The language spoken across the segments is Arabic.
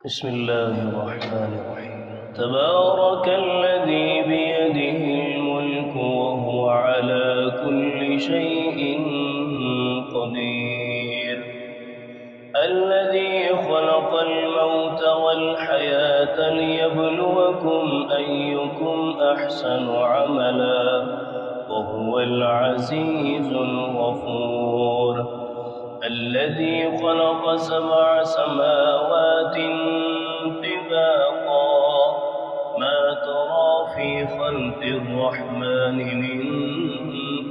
بسم الله الرحمن الرحيم. تبارك الذي بيده الملك وهو على كل شيء قدير، الذي خلق الموت والحياة ليبلوكم أيكم أحسن عملا وهو العزيز الغفور، الذي خلق 7 سماوات طباقا ما ترى في خلق الرحمن من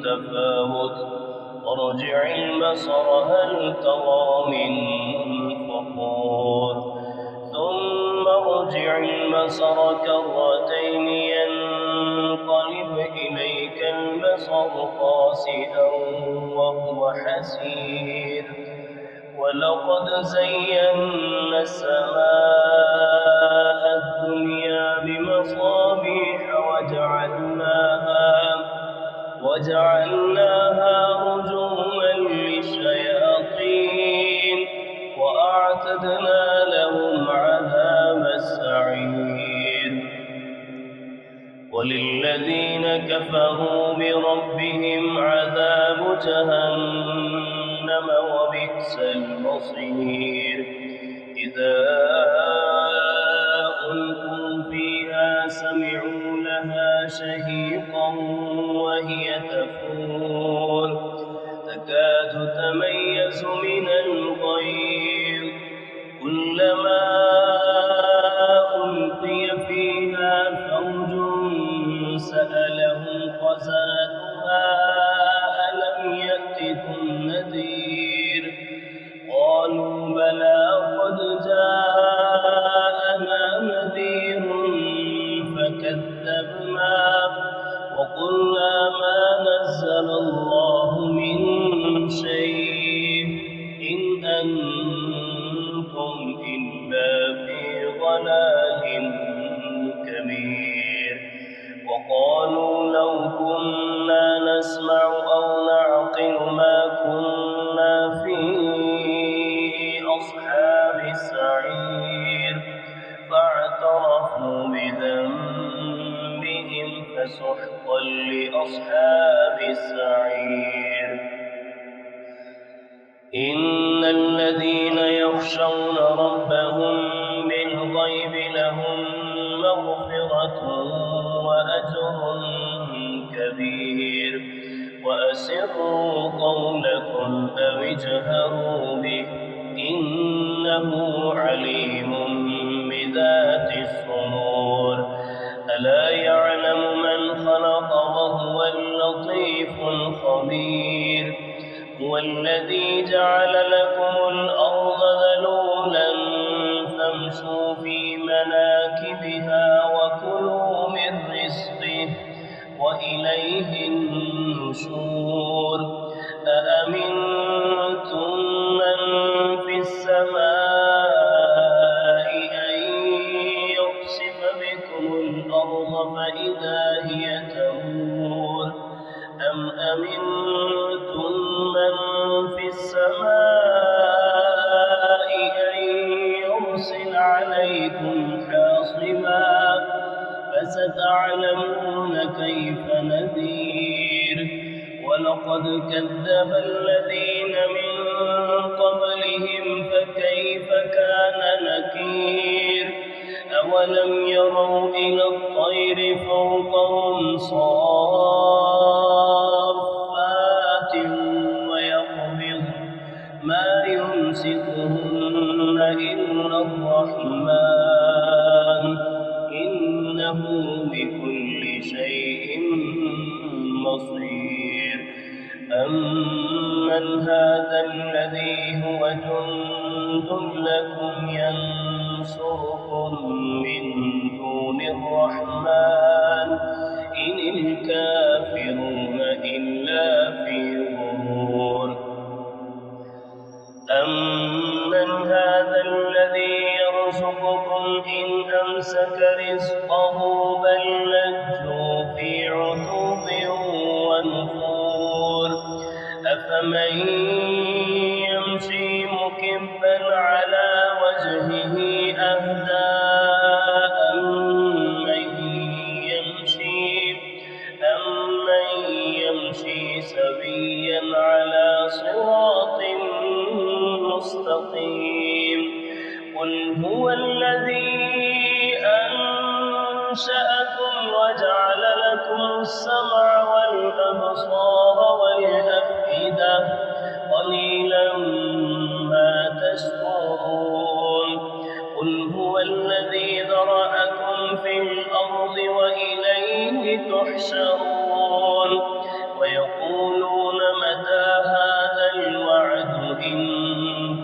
تفاوت، فارجع البصر هل ترى من فطور، ثم ارجع البصر كرتين ينقلب إليك البصر خاسئا وهو حسير، ولقد زينا السماء الدنيا بمصابيح وجعلناها رجوما للشياطين وأعتدنا لهم عذاب السعير، وللذين كفروا بربهم عذاب جهنم وبئس المصير، إذا ألقوا فيها سمعوا لها شهيقا وهي تفور تكاد تميز من الغيظ، كلما ألقي فيها فوج سألهم خزنتها ألم يأتكم نذير، قالوا بلى قد جاءنا نذير فكذبنا وقلنا ما نزل الله من شيء إن أنتم إلا في ضلال كبير، وقالوا لو كنا نسمع أو نعقل ما كنا في أصحاب السعير، فاعترفوا بذنبهم فسحقا لأصحاب السعير. إن الذين يخشون ربهم بالغيب لهم مغفرة وأجر كبير، وأسروا قولكم أو اجهروا به إنه عليم بذات الصدور، ألا يعلم من خلق وهو اللطيف الخبير، هو الذي جعل لكم الأرض ذلولا فامشوا في مناكبها وكلوا من رزقه وإليه النشور، أأمنتم من في السماء أن يخسف بكم الأرض فإذا هي تمور، أم أمنتم من في السماء أن يرسل عليكم حاصبا، فستعلمون كيف نذير، ولقد كذب الذين من قبلهم فكيف كان نكير، أولم يروا إلى الطير فوقهم صافات ويقبض ما يمسكهن إلا الرحمن إنه بكل شيء بصير، أمن هذا الذي هو جند لكم ينصركم من دون الرحمن إن الكافرون إلا في غرور، أمن هذا الذي يرزقكم إن أمسك رزقه بل لجوا في عتو ونفور، أفمن يمشي مكبا على وجهه أهدى أمن يمشي سويا على صراط مستقيم قل هو الذي أنشأكم وجعل لكم السمع والأبصار والأفئدة قليلا ما تشكرون قل هو الذي ذرأكم في الأرض وإليه تحشرون ويقولون متى هذا الوعد إن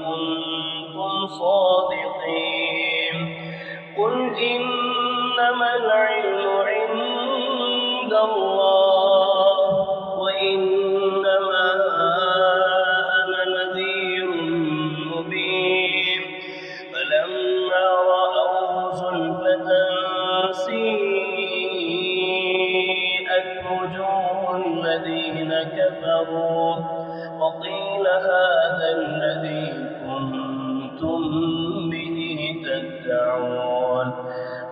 كنتم صادقين قل إنما العلم عند الله وإنما أنا نذير مبين فلما رأوه زلفة سيئت وجوه الذين كفروا وقيل هذا الذي كنتم به تدعون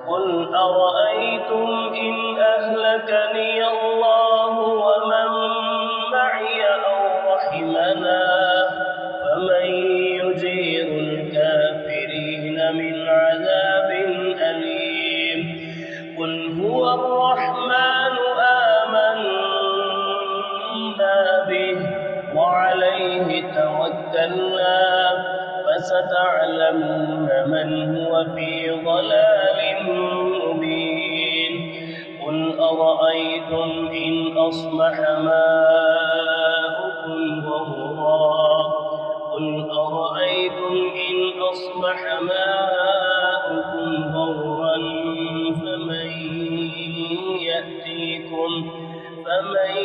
قل أرأيتم إن أهلكني الله ومن معي أو رحمنا فمن يجير الكافرين من عذاب أليم قل هو الرحمن آمنا به وعليه توكلنا فستعلمون من هو في ضلال مبين قل أرأيتم إن أصبح ماؤكم غورا قل أرأيتم إن أصبح ماؤكم غورا فمن